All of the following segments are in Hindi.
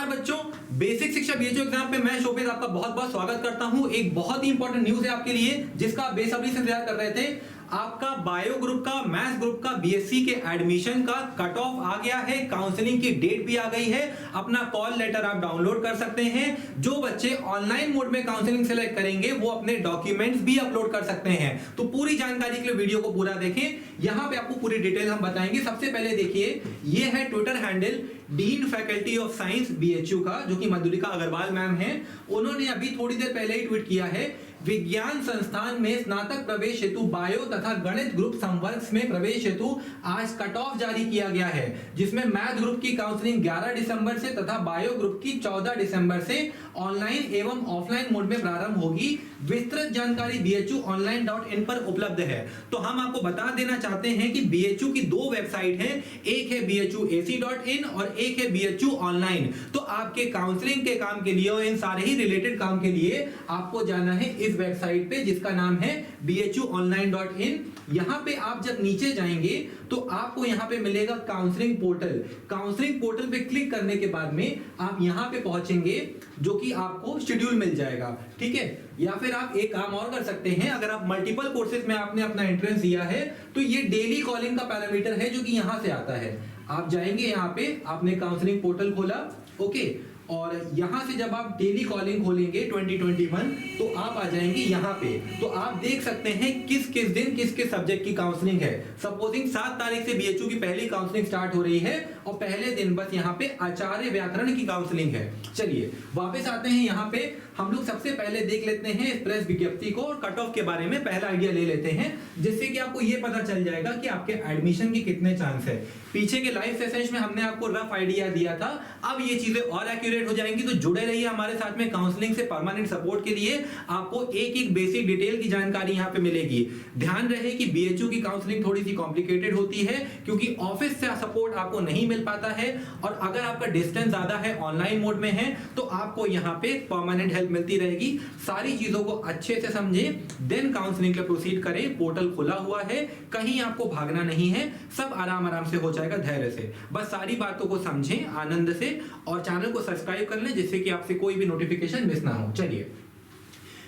नमस्कार बच्चों, बेसिक शिक्षा बीएचयू एग्जाम पे मैं शोभित आपका बहुत बहुत स्वागत करता हूं। एक बहुत ही इंपॉर्टेंट न्यूज है आपके लिए जिसका आप बेसब्री से इंतजार कर रहे थे। आपका बायो ग्रुप का, मैथ्स ग्रुप का बीएससी के एडमिशन का कट ऑफ आ गया है, काउंसलिंग की डेट भी आ गई है। अपना कॉल लेटर आप डाउनलोड कर सकते हैं। जो बच्चे ऑनलाइन मोड में काउंसलिंग सेलेक्ट करेंगे वो अपने डॉक्यूमेंट्स भी अपलोड कर सकते हैं। तो पूरी जानकारी के लिए वीडियो को पूरा देखें, यहां पे आपको पूरी डिटेल हम बताएंगे। सबसे पहले देखिए, ये है Twitter handle dean faculty of science BHU का, जो कि मधुलिका अग्रवाल मैम है। उन्होंने अभी थोड़ी देर पहले ही ट्वीट किया है, विज्ञान संस्थान में स्नातक प्रवेश हेतु बायो तथा गणित ग्रुप संवर्ग में प्रवेश हेतु आज कट ऑफ जारी किया गया है, जिसमें मैथ ग्रुप की काउंसलिंग 11 दिसंबर से तथा बायो ग्रुप की 14 दिसंबर से ऑनलाइन एवं ऑफलाइन मोड में प्रारंभ होगी। विस्तृत जानकारी bhu-online.in पर उपलब्ध है। तो हम आपको बता देना चाहते हैं कि बीएचयू की दो वेबसाइट है, एक है bhu-ac.in और एक है BHU ऑनलाइन। तो आपके काउंसलिंग के काम के लिए और इन सारे ही रिलेटेड काम के लिए आपको जाना है इस वेबसाइट पे, जिसका नाम है bhu-online.in। यहां पे आप जब नीचे जाएंगे तो आपको यहां पे मिलेगा काउंसलिंग पोर्टल। काउंसलिंग पोर्टल पे क्लिक करने के बाद में आप यहां पे पहुंचेंगे, जो कि आपको शेड्यूल मिल जाएगा, ठीक है। या फिर आप एक काम और कर सकते हैं, अगर आप मल्टीपल कोर्सेज में आपने अपना एंट्रेंस दिया है तो ये डेली कॉलिंग का पैरामीटर है, जो कि यहां से आता है। आप जाएंगे यहाँ पे, आपने काउंसलिंग पोर्टल खोला, ओके, और यहां से जब आप डेली कॉलिंग खोलेंगे 2021 तो आप आ जाएंगे यहाँ पे। तो आप देख सकते हैं किस किस दिन किस किस सब्जेक्ट की काउंसलिंग है। सपोजिंग 7 तारीख से बीएचयू की पहली काउंसलिंग स्टार्ट हो रही है और पहले दिन बस यहाँ पे आचार्य व्याकरण की काउंसलिंग है। चलिए वापस आते हैं, यहाँ पे हम लोग सबसे पहले देख लेते हैं इस प्रेस विज्ञप्ति को और कट ऑफ के बारे में पहला आइडिया ले लेते हैं, जिससे कि आपको ये पता चल जाएगा कि आपके एडमिशन के कितने चांस है। पीछे के लाइव सेशंस में हमने आपको रफ आइडिया दिया था, अब ये चीजें और एक्यूरेट हो जाएंगी। तो जुड़े रहिए हमारे साथ में। काउंसलिंग से परमानेंट सपोर्ट के लिए आपको एक एक बेसिक डिटेल की जानकारी यहाँ पे मिलेगी। ध्यान रहे कि बीएचयू की काउंसलिंग थोड़ी सी कॉम्प्लिकेटेड होती है, क्योंकि ऑफिस से सपोर्ट आपको नहीं मिल पाता है, और अगर आपका डिस्टेंस ज्यादा है, ऑनलाइन मोड में है, तो आपको यहाँ पे परमानेंट हेल्प मिलती रहेगी। सारी चीजों को अच्छे से समझें, देन काउंसलिंग के प्रोसीड करें। पोर्टल खुला हुआ है, कहीं आपको भागना नहीं है, सब आराम आराम से हो जाएगा, धैर्य से। बस सारी बातों को समझें आनंद से, और चैनल को सब्सक्राइब कर लें, जिससे कि आपसे कोई भी नोटिफिकेशन मिस ना हो। चलिए,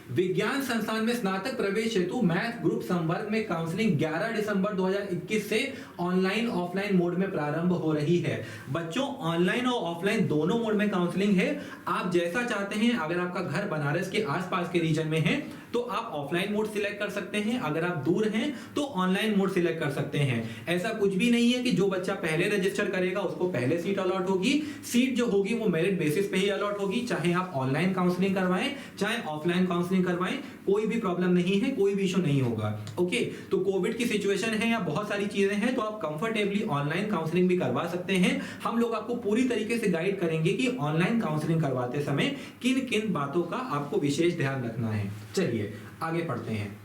विज्ञान संस्थान में स्नातक प्रवेश हेतु मैथ ग्रुप संवर्ग में काउंसलिंग 11 दिसंबर 2021 से ऑनलाइन ऑफलाइन मोड में प्रारंभ हो रही है। बच्चों, ऑनलाइन और ऑफलाइन दोनों मोड में काउंसलिंग है। आप जैसा चाहते हैं, अगर आपका घर बनारस के आसपास के रीजन में है तो आप ऑफलाइन मोड सिलेक्ट कर सकते हैं, अगर आप दूर हैं तो ऑनलाइन मोड सिलेक्ट कर सकते हैं। ऐसा कुछ भी नहीं है कि जो बच्चा पहले रजिस्टर करेगा उसको पहले सीट अलॉट होगी। सीट जो होगी वो मेरिट बेसिस पे ही अलॉट होगी, चाहे आप ऑनलाइन काउंसलिंग करवाएं चाहे ऑफलाइन काउंसलिंग करवाएं, कोई भी प्रॉब्लम नहीं है, कोई भी इशू नहीं होगा। ओके, तो कोविड की सिचुएशन है या बहुत सारी चीजें हैं, तो आप कंफर्टेबली ऑनलाइन काउंसलिंग भी करवा सकते हैं। हम लोग आपको पूरी तरीके से गाइड करेंगे कि ऑनलाइन काउंसलिंग करवाते समय किन किन बातों का आपको विशेष ध्यान रखना है। चलिए आगे पढ़ते हैं।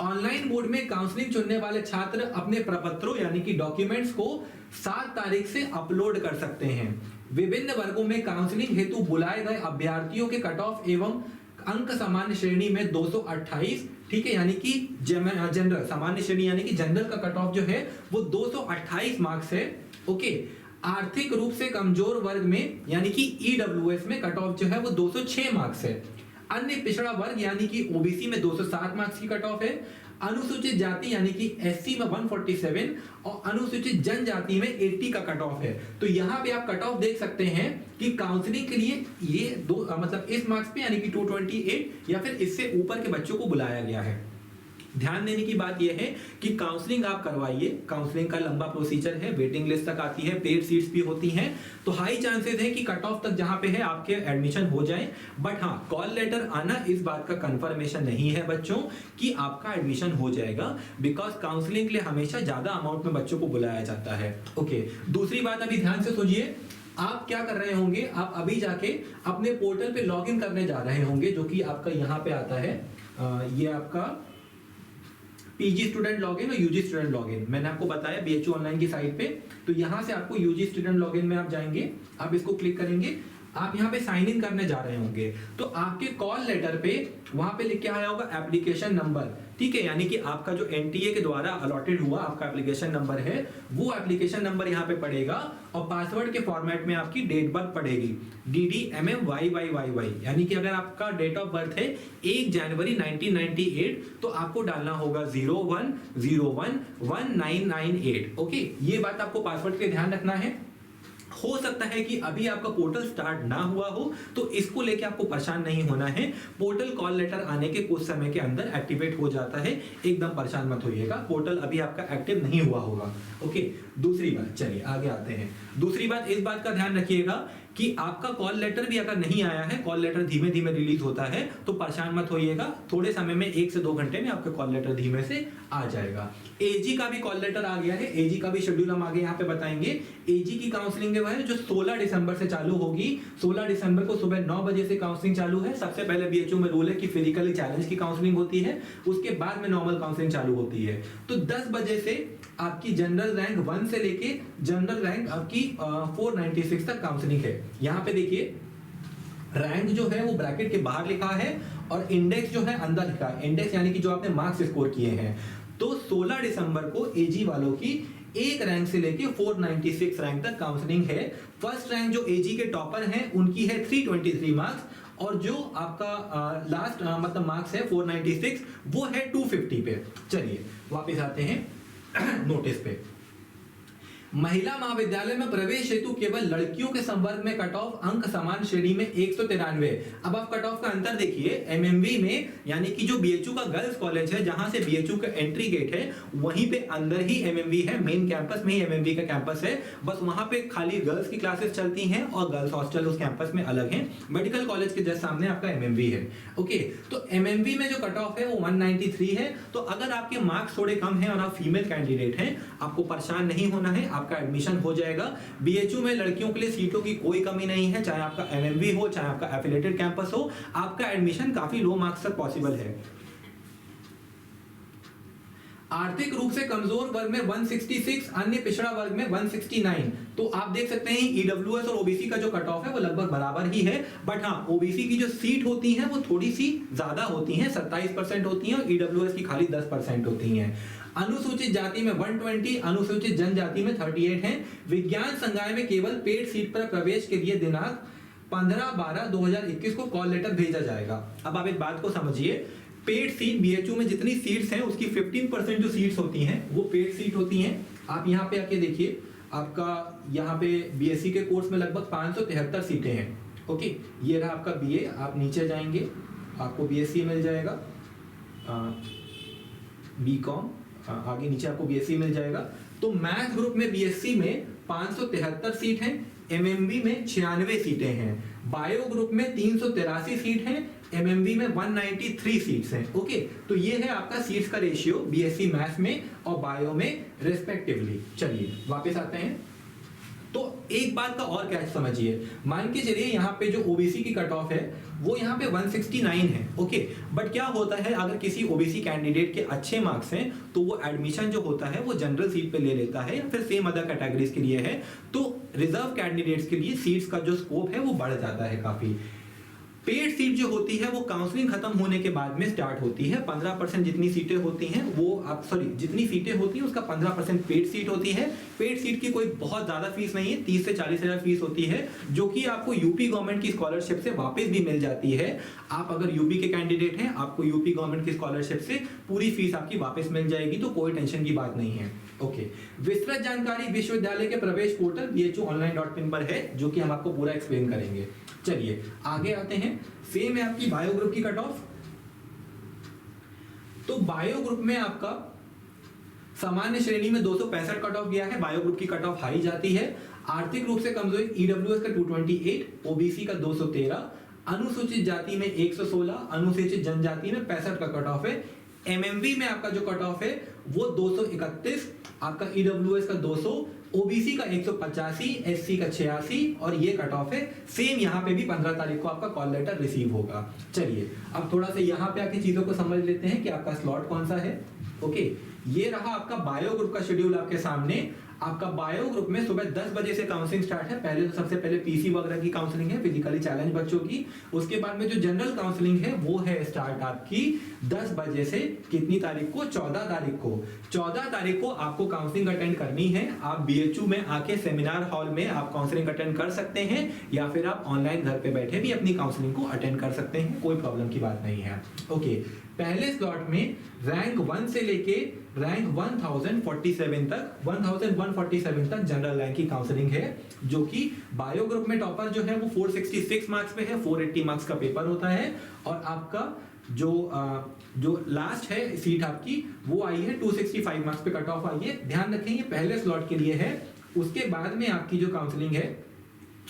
ऑनलाइन मोड में काउंसलिंग चुनने वाले छात्र अपने प्रपत्रों यानी कि डॉक्यूमेंट्स को 7 तारीख से अपलोड कर सकते हैं। विभिन्न वर्गों में काउंसलिंग हेतु बुलाए गए अभ्यर्थियों के कट ऑफ एवं अंक सामान्य श्रेणी में 228, ठीक है, यानी कि जनरल सामान्य श्रेणी यानी कि जनरल का कट ऑफ जो है वो 228 मार्क्स है। ओके, आर्थिक रूप से कमजोर वर्ग में यानी कि ईडब्ल्यूएस में कट ऑफ जो है वो 206 मार्क्स है। अन्य पिछड़ा वर्ग यानी कि ओबीसी में 207 मार्क्स की कट ऑफ है। अनुसूचित जाति यानी कि एससी में 147 और अनुसूचित जनजाति में 80 का कट ऑफ है। तो यहाँ पे आप कट ऑफ देख सकते हैं कि काउंसलिंग के लिए ये दो मतलब इस मार्क्स पे यानी कि 228 या फिर इससे ऊपर के बच्चों को बुलाया गया है। ध्यान देने की बात यह है कि काउंसलिंग आप करवाइए, काउंसलिंग का लंबा प्रोसीजर है, वेटिंग लिस्ट तक आती है, पेड सीट्स भी होती हैं, तो हाई चांसेस है कि कट ऑफ तक जहां पे है आपके एडमिशन हो जाए। बट हाँ, कॉल लेटर आना इस बात का कंफर्मेशन नहीं है बच्चों कि आपका एडमिशन हो जाएगा, बिकॉज काउंसलिंग के लिए हमेशा ज्यादा अमाउंट में बच्चों को बुलाया जाता है। ओके, दूसरी बात अभी ध्यान से सुनिए, आप क्या कर रहे होंगे, आप अभी जाके अपने पोर्टल पे लॉग इन करने जा रहे होंगे, जो कि आपका यहाँ पे आता है, ये आपका पीजी स्टूडेंट लॉगिन और यूजी स्टूडेंट लॉगिन मैंने आपको बताया बीएचयू ऑनलाइन की साइट पे। तो यहां से आपको यूजी स्टूडेंट लॉगिन में आप जाएंगे, आप इसको क्लिक करेंगे, आप यहाँ पे साइन इन करने जा रहे होंगे, तो आपके कॉल लेटर पे वहां पे लिख के आया होगा एप्लीकेशन नंबर, ठीक है, यानी कि आपका जो एनटीए के द्वारा अलॉटेड हुआ आपका एप्लीकेशन नंबर है, वो एप्लीकेशन नंबर यहाँ पे पड़ेगा और पासवर्ड के फॉर्मेट में आपकी डेट बर्थ पड़ेगी DDMMYYYY, यानी कि अगर आपका डेट ऑफ बर्थ है 1 जनवरी 1998 तो आपको डालना होगा 01011998। ओके, ये बात आपको पासवर्ड के ध्यान रखना है। हो सकता है कि अभी आपका पोर्टल स्टार्ट ना हुआ हो, तो इसको लेके आपको परेशान नहीं होना है। पोर्टल कॉल लेटर आने के कुछ समय के अंदर एक्टिवेट हो जाता है, एकदम परेशान मत होइएगा, पोर्टल अभी आपका एक्टिव नहीं हुआ होगा। ओके, दूसरी बात, चलिए आगे आते हैं। दूसरी बात, इस बात का ध्यान रखिएगा कि आपका कॉल लेटर भी अगर नहीं आया है, कॉल लेटर धीमे धीमे रिलीज होता है, तो परेशान मत होइएगा, थोड़े समय में 1 से 2 घंटे में आपका कॉल लेटर धीमे से आ जाएगा। एजी का भी कॉल लेटर आ गया है, एजी का भी शेड्यूल हम आगे यहाँ पे बताएंगे। एजी की काउंसलिंग है जो 16 दिसंबर से चालू होगी। 16 दिसंबर को सुबह 9 बजे से काउंसलिंग चालू है। सबसे पहले बीएचयू में रूल है कि फिजिकली चैलेंज की काउंसलिंग होती है, उसके बाद में नॉर्मल काउंसलिंग चालू होती है। तो 10 बजे से आपकी जनरल रैंक 1 से लेके जनरल रैंक आपकी 496 तक काउंसलिंग है। यहाँ पे देखिए रैंक जो है वो ब्रैकेट के बाहर लिखा है और इंडेक्स जो है अंदर लिखा है। इंडेक्स यानी कि जो आपने मार्क्स स्कोर किए हैं। तो 16 दिसंबर को एजी वालों की 1 रैंक से लेके 496 रैंक तक काउंसलिंग है। फर्स्ट रैंक जो एजी के टॉपर हैं उनकी है 323 मार्क्स, और जो आपका लास्ट मतलब मार्क्स है 496 वो है 250 पे। चलिए वापस आते हैं नोटिस पे। महिला महाविद्यालय में प्रवेश हेतु केवल लड़कियों के संवर्ग में कट ऑफ अंक समान श्रेणी में 193। अब आप कट ऑफ का अंतर देखिए, एमएमवी में यानी कि जो बीएचयू का गर्ल्स कॉलेज है जहां से बीएचयू का एंट्री गेट है वहीं पे अंदर ही एमएमवी है, मेन कैंपस में ही एमएमवी का कैंपस है। बस वहां पे खाली गर्ल्स की क्लासेस चलती हैं और गर्ल्स हॉस्टल उस कैंपस में अलग है। मेडिकल कॉलेज के जस्ट सामने आपका एमएमवी है। ओके, तो एमएमवी में जो कट ऑफ है वो 193 है। तो अगर आपके मार्क्स थोड़े कम है और आप फीमेल कैंडिडेट हैं, आपको परेशान नहीं होना है, आपका एडमिशन हो जाएगा। बीएचयू में लड़कियों के लिए सीटों की कोई कमी नहीं है, चाहे आपका एमएमवी हो चाहे आपका एफिलिएटेड कैंपस हो, आपका एडमिशन काफी लो मार्क्स तक पॉसिबल है। आर्थिक रूप से कमजोर वर्ग में 166, अन्य पिछड़ा वर्ग में 169। तो आप देख सकते हैं ईडब्ल्यूएस और ओबीसी का जो कट ऑफ है वो लगभग बराबर ही है, बट हाँ ओबीसी की जो सीट होती हैं वो थोड़ी सी ज्यादा होती हैं, 27% होती हैं और ईडब्ल्यूएस की खाली 10% होती हैं। अनुसूचित जाति में 120, अनुसूचित जनजाति में 38 हैं। विज्ञान संकाय में केवल पेड सीट पर प्रवेश के लिए दिनांक 15/12/2021 को कॉल लेटर भेजा जाएगा। अब आप एक बात को समझिए, पेड सीट बीएचयू में जितनी सीट्स हैं उसकी 15% जो सीट्स होती हैं वो पेड सीट होती हैं। आप यहाँ पे आके देखिए, आपका यहाँ पे बीएससी के कोर्स में लगभग 573 सीटें हैं। ओके, ये रहा आपका बीए, आप नीचे जाएंगे आपको बीएससी मिल जाएगा, बीकॉम आगे नीचे आपको बीएससी मिल जाएगा। तो मैथ ग्रुप में बीएससी में 573 सीट हैं, एमएमबी में 96 सीटें हैं, बायो ग्रुप में 383 सीट हैं, एमएमबी में 193 सीट्स हैं। ओके, तो ये है आपका सीट्स का रेशियो बीएससी मैथ्स में और बायो में रिस्पेक्टिवली। चलिए वापस आते हैं। तो एक बात का और कैच समझिए, मान के चलिए यहाँ पे जो ओबीसी की कट ऑफ है वो यहाँ पे 169 है। ओके, बट क्या होता है अगर किसी ओबीसी कैंडिडेट के अच्छे मार्क्स हैं तो वो एडमिशन जो होता है वो जनरल सीट पे ले लेता है या फिर सेम अदर कैटेगरीज के लिए है, तो रिजर्व कैंडिडेट्स के लिए सीट्स का जो स्कोप है वो बढ़ जाता है काफी। पेड सीट जो होती है वो काउंसलिंग खत्म होने के बाद में स्टार्ट होती है। 15% जितनी सीटें होती हैं वो आप जितनी सीटें होती हैं उसका 15% पेड सीट होती है। पेड सीट की कोई बहुत ज्यादा फीस नहीं है, 30 से 40 हजार फीस होती है, जो कि आपको यूपी गवर्नमेंट की स्कॉलरशिप से वापस भी मिल जाती है। आप अगर यूपी के कैंडिडेट हैं आपको यूपी गवर्नमेंट की स्कॉलरशिप से पूरी फीस आपकी वापस मिल जाएगी, तो कोई टेंशन की बात नहीं है। ओके, विस्तृत जानकारी विश्वविद्यालय के प्रवेश पोर्टल bhuonline.in पर है, जो कि हम आपको पूरा एक्सप्लेन करेंगे। चलिए आगे आते हैं। सेम है आपकी बायो ग्रुप की कट ऑफ। तो बायो ग्रुप में आपका सामान्य श्रेणी में 265 कट ऑफ गया है, बायो ग्रुप की कट ऑफ हाई जाती है। आर्थिक रूप से कमजोर ईडब्ल्यूएस का 228, ओबीसी का 213, अनुसूचित जाति में 116, अनुसूचित जनजाति में 65 का कट ऑफ है। एमएमवी में आपका जो कट ऑफ है वो 231, आपका ईडब्ल्यूएस का 200, ओबीसी का 185, एससी का 86 और ये कट ऑफ है। सेम यहाँ पे भी 15 तारीख को आपका कॉल लेटर रिसीव होगा। चलिए अब थोड़ा सा यहाँ पे आके चीजों को समझ लेते हैं कि आपका स्लॉट कौन सा है। ओके, ये रहा आपका बायो ग्रुप का शेड्यूल आपके सामने। आपका बायो ग्रुप में सुबह 10 बजे से काउंसलिंग स्टार्ट है। पहले तो सबसे पहले पीसी वगैरह की काउंसलिंग है, फिजिकली चैलेंज बच्चों की। उसके बाद में जो जनरल काउंसलिंग है वो है स्टार्ट आपकी 10 बजे से, कितनी तारीख को, 14 तारीख को। 14 तारीख को आपको काउंसलिंग अटेंड करनी है। आप बीएचयू में आके सेमिनार हॉल में आप काउंसलिंग अटेंड कर सकते हैं, या फिर आप ऑनलाइन घर पे बैठे भी अपनी काउंसलिंग को अटेंड कर सकते हैं, कोई प्रॉब्लम की बात नहीं है। ओके, पहले स्लॉट में रैंक 1 से लेके रैंक 1047 तक 1147 तक जनरल रैंक की काउंसलिंग है, जो कि बायो ग्रुप में टॉपर जो है वो 466 मार्क्स पे है, 480 मार्क्स का पेपर होता है। और आपका जो लास्ट है सीट आपकी वो आई है 265 मार्क्स पे कट ऑफ आई है। ध्यान रखें ये पहले स्लॉट के लिए है, उसके बाद में आपकी जो काउंसलिंग है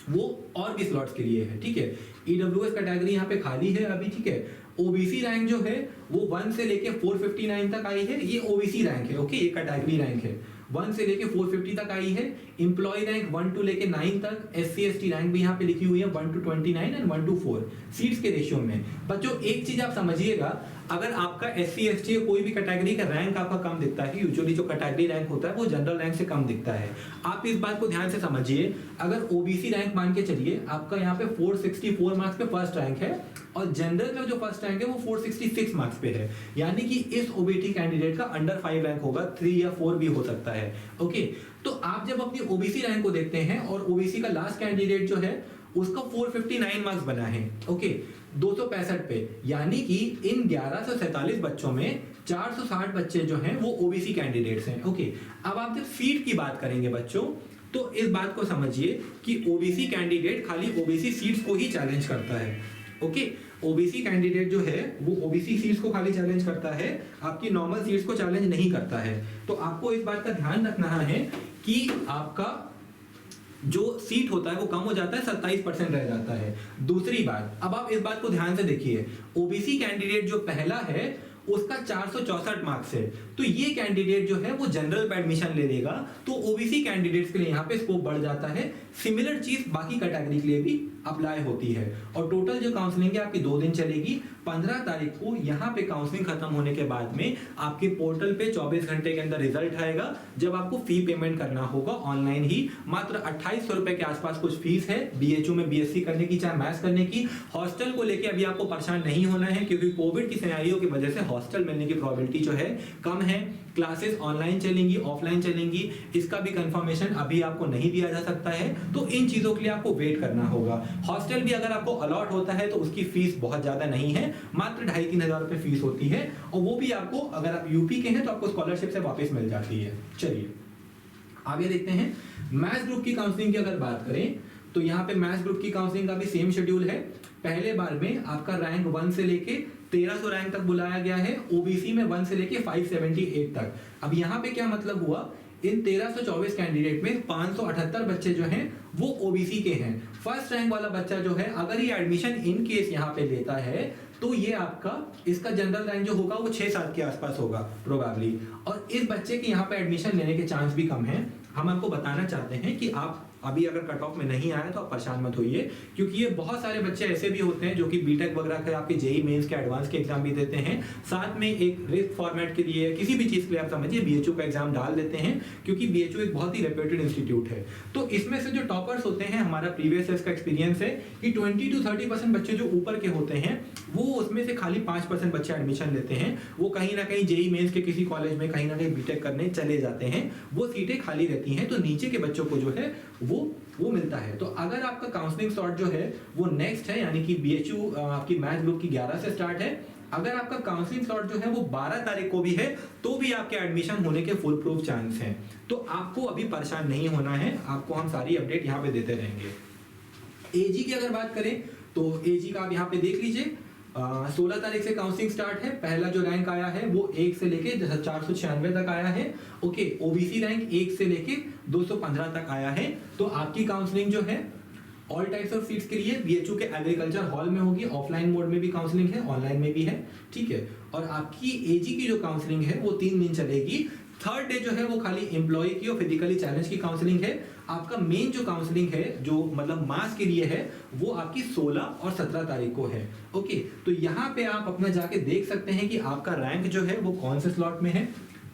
वो और भी स्लॉट्स के लिए है, ठीक है। ईडब्ल्यूएस कैटेगरी यहाँ पे खाली है अभी, ठीक है। ओबीसी रैंक जो है वो 1 से लेके 459 तक आई है, ये ओबीसी रैंक है, ओके, ये कैटेगरी रैंक है। 1 से लेके 450 तक आई है। एम्प्लॉय रैंक 1 टू लेके 9 तक, एससी एसटी रैंक भी यहाँ पे लिखी हुई है 1 to 29 एंड 1 to 4 सीट्स के रेशियो में। बच्चों एक चीज आप समझिएगा, अगर आपका एससी एसटी या कोई भी कैटेगरी का रैंक आपका कम दिखता है, यूजुअली जो कैटेगरी रैंक होता है वो जनरल रैंक से कम दिखता है। आप इस बात को ध्यान से समझिए। अगर ओबीसी रैंक मान के चलिए, आपका यहाँ पे 464 मार्क्स पे फर्स्ट रैंक है, और जनरल में जो फर्स्ट रैंक है वो 466 मार्क्स पे है, यानी कि इस ओबीटी कैंडिडेट का अंडर 5 रैंक होगा, 3 या 4 भी हो सकता है। ओके, तो आप जब अपनी ओबीसी रैंक को देखते हैं और ओबीसी का लास्ट कैंडिडेट जो है उसका 459 मार्क्स बना है, ओके, 265 पे, यानी कि इन 1147 बच्चों में 460 बच्चे जो हैं वो ओबीसी कैंडिडेट्स हैं। ओके, अब आप जब सीट की बात करेंगे बच्चों, तो इस बात को समझिए कि ओबीसी कैंडिडेट खाली ओबीसी सीट्स को ही चैलेंज करता है। ओके, ओबीसी कैंडिडेट जो है वो ओबीसी सीट्स को खाली चैलेंज करता है, आपकी नॉर्मल सीट्स को चैलेंज नहीं करता है। तो आपको इस बात का ध्यान रखना है कि आपका जो सीट होता है वो कम हो जाता है, 27% रह जाता है। दूसरी बात, अब आप इस बात को ध्यान से देखिए, ओबीसी कैंडिडेट जो पहला है उसका 464 मार्क्स है, तो ये कैंडिडेट जो है वो जनरल पे एडमिशन ले लेगा, तो ओबीसी कैंडिडेट्स के लिए यहाँ पे स्कोप बढ़ जाता है। सिमिलर चीज बाकी कैटेगरी के लिए भी अप्लाई होती है। और टोटल जो काउंसलिंग है आपकी 2 दिन चलेगी। 15 तारीख को यहाँ पे काउंसलिंग खत्म होने के बाद में आपके पोर्टल पे 24 घंटे के अंदर रिजल्ट आएगा, जब आपको फी पेमेंट करना होगा ऑनलाइन ही। मात्र 2800 रुपए के आसपास कुछ फीस है बीएचयू में बीएससी करने की, चाहे मैथ्स करने की। हॉस्टल को लेके अभी आपको परेशान नहीं होना है, क्योंकि कोविड की सिनेरियो की वजह से हॉस्टल मिलने की प्रोबेबिलिटी जो है कम है। क्लासेस ऑनलाइन चलेंगी, ऑफलाइन चलेंगी, इसका भी कंफर्मेशन अभी आपको नहीं दिया जा सकता है, तो इन चीजों के लिए आपको वेट करना होगा। हॉस्टल भी अगर आपको अलॉट होता है तो उसकी फीस बहुत ज्यादा नहीं है, मात्र 2,500-3 हजार रुपए फीस होती है, और वो भी आपको, अगर आप यूपी के हैं तो आपको स्कॉलरशिप से वापस मिल जाती है। चलिए आगे देखते हैं। मैथ्स ग्रुप की काउंसलिंग की अगर बात करें तो यहाँ पे मैथ्स ग्रुप की काउंसलिंग का भी सेम शेड्यूल है। पहले बार में आपका रैंक 1 से लेके 1300 रैंक तक बुलाया गया है, ओबीसी में 1 से लेके 578 तक। अब यहाँ पे क्या मतलब हुआ, इन 1324 कैंडिडेट में 578 बच्चे जो हैं वो ओबीसी के हैं। फर्स्ट रैंक वाला बच्चा जो है, अगर ये एडमिशन इन केस यहाँ पे लेता है तो ये आपका, इसका जनरल रैंक जो होगा वो 6-7 के आसपास होगा प्रोबेबली, और इस बच्चे के यहाँ पे एडमिशन लेने के चांस भी कम है। हम आपको बताना चाहते हैं कि आप अभी अगर कट ऑफ में नहीं आए तो आप परेशान मत होइए, क्योंकि ये बहुत सारे बच्चे ऐसे भी होते हैं जो कि बीटेक वगैरह के आपके जेई मेंस के एडवांस के एग्जाम भी देते हैं, साथ में एक रिस्क फॉर्मेट के लिए, किसी भी चीज के लिए आप समझिए बीएचयू का एग्जाम डाल देते हैं, क्योंकि बीएचयू एक बहुत ही रेप्यूटेड इंस्टीट्यूट है। तो इसमें से जो टॉपर्स होते हैं, हमारा प्रीवियस ईयर का एक्सपीरियंस है कि 20 to 30% बच्चे जो ऊपर के होते हैं वो उसमें से खाली 5% बच्चे एडमिशन लेते हैं, वो कहीं ना कहीं जेई मेंस के किसी कॉलेज में कहीं ना कहीं बीटेक करने चले जाते हैं, वो सीटें खाली रहती हैं, तो नीचे के बच्चों को जो है वो मिलता है। तो अगर आपका काउंसलिंग स्लॉट जो है वो नेक्स्ट है, यानी कि बीएचयू आपकी मैथ्स ग्रुप की 11 से स्टार्ट है, अगर आपका काउंसलिंग स्लॉट जो है वो 12 तारीख को भी है तो भी आपके एडमिशन होने के फुल प्रूफ चांस हैं। तो आपको अभी परेशान नहीं होना है, आपको हम सारी अपडेट यहाँ पे देते रहेंगे। एजी की अगर बात करें तो एजी का आप यहाँ पे देख लीजिए, 16 तारीख से काउंसलिंग स्टार्ट है। पहला जो रैंक आया है वो 1 से लेके 496 तक आया है। ओके, ओबीसी रैंक 1 से लेके 215 तक आया है। तो आपकी काउंसलिंग जो है ऑल टाइप्स ऑफ सीट्स के लिए बीएचयू के एग्रीकल्चर हॉल में होगी, ऑफलाइन मोड में भी काउंसलिंग है, ऑनलाइन में भी है, ठीक है। और आपकी एजी की जो काउंसलिंग है वो 3 दिन चलेगी। थर्ड डे जो है वो खाली एम्प्लॉय की और फिजिकली चैलेंज की काउंसलिंग है। आपका मेन जो काउंसलिंग है, जो मतलब मास के लिए है, वो आपकी 16 और 17 तारीख को है। ओके, तो यहाँ पे आप अपना जाके देख सकते हैं कि आपका रैंक जो है वो कौन से स्लॉट में है।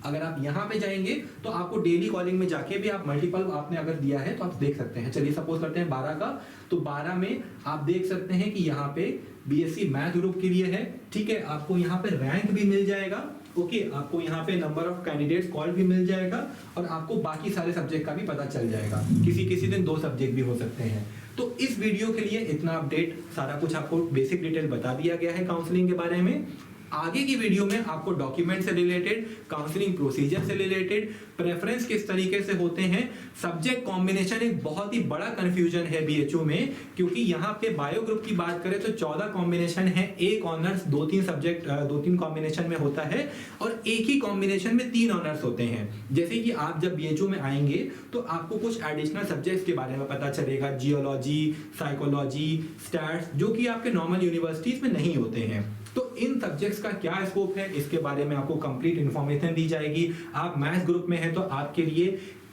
अगर आप यहाँ पे जाएंगे तो आपको डेली कॉलिंग में जाके भी आप मल्टीपल आपने अगर दिया है तो आप देख सकते हैं। चलिए सपोज करते हैं 12 का, तो 12 में आप देख सकते हैं कि यहाँ पे बीएससी मैथ ग्रुप के लिए है, ठीक है। आपको यहाँ पे रैंक भी मिल जाएगा, ओके। आपको यहाँ पे नंबर ऑफ कैंडिडेट्स कॉल भी मिल जाएगा और आपको बाकी सारे सब्जेक्ट का भी पता चल जाएगा। किसी किसी दिन 2 सब्जेक्ट भी हो सकते हैं। तो इस वीडियो के लिए इतना अपडेट, सारा कुछ आपको बेसिक डिटेल बता दिया गया है काउंसलिंग के बारे में। आगे की वीडियो में आपको डॉक्यूमेंट से रिलेटेड, काउंसलिंग प्रोसीजर से रिलेटेड, प्रेफरेंस किस तरीके से होते हैं, सब्जेक्ट कॉम्बिनेशन एक बहुत ही बड़ा कंफ्यूजन है बीएचयू में, क्योंकि यहाँ पे बायो ग्रुप की बात करें तो 14 कॉम्बिनेशन है, एक ऑनर्स 2-3 सब्जेक्ट 2-3 कॉम्बिनेशन में होता है और एक ही कॉम्बिनेशन में 3 ऑनर्स होते हैं। जैसे कि आप जब बीएचयू में आएंगे तो आपको कुछ एडिशनल सब्जेक्ट्स के बारे में पता चलेगा, जियोलॉजी, साइकोलॉजी, स्टैट्स, जो कि आपके नॉर्मल यूनिवर्सिटीज में नहीं होते हैं। तो इन सब्जेक्ट्स का क्या स्कोप है, इसके बारे में आपको कंप्लीट इंफॉर्मेशन दी जाएगी। आप मैथ्स ग्रुप में हैं तो आपके लिए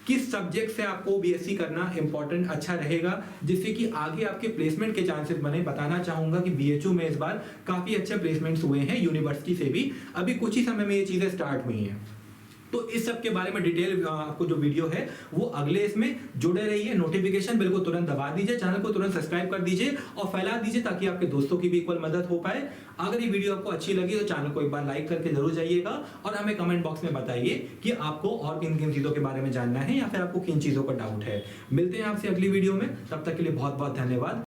किस सब्जेक्ट से आपको बीएससी करना इंपॉर्टेंट अच्छा रहेगा, जिससे कि आगे आपके प्लेसमेंट के चांसेस बने। बताना चाहूंगा कि बीएचयू में इस बार काफी अच्छे प्लेसमेंट्स हुए हैं यूनिवर्सिटी से भी, अभी कुछ ही समय में ये चीजें स्टार्ट हुई हैं। तो इस सब के बारे में डिटेल आपको जो वीडियो है वो अगले इसमें जुड़े रहिए। नोटिफिकेशन बिल को तुरंत दबा दीजिए, चैनल को तुरंत सब्सक्राइब कर दीजिए और फैला दीजिए ताकि आपके दोस्तों की भी इक्वल मदद हो पाए। अगर ये वीडियो आपको अच्छी लगी तो चैनल को एक बार लाइक करके जरूर जाइएगा और हमें कमेंट बॉक्स में बताइए कि आपको और किन किन चीजों के बारे में जानना है या फिर आपको किन चीजों का डाउट है। मिलते हैं आपसे अगली वीडियो में, तब तक के लिए बहुत बहुत धन्यवाद।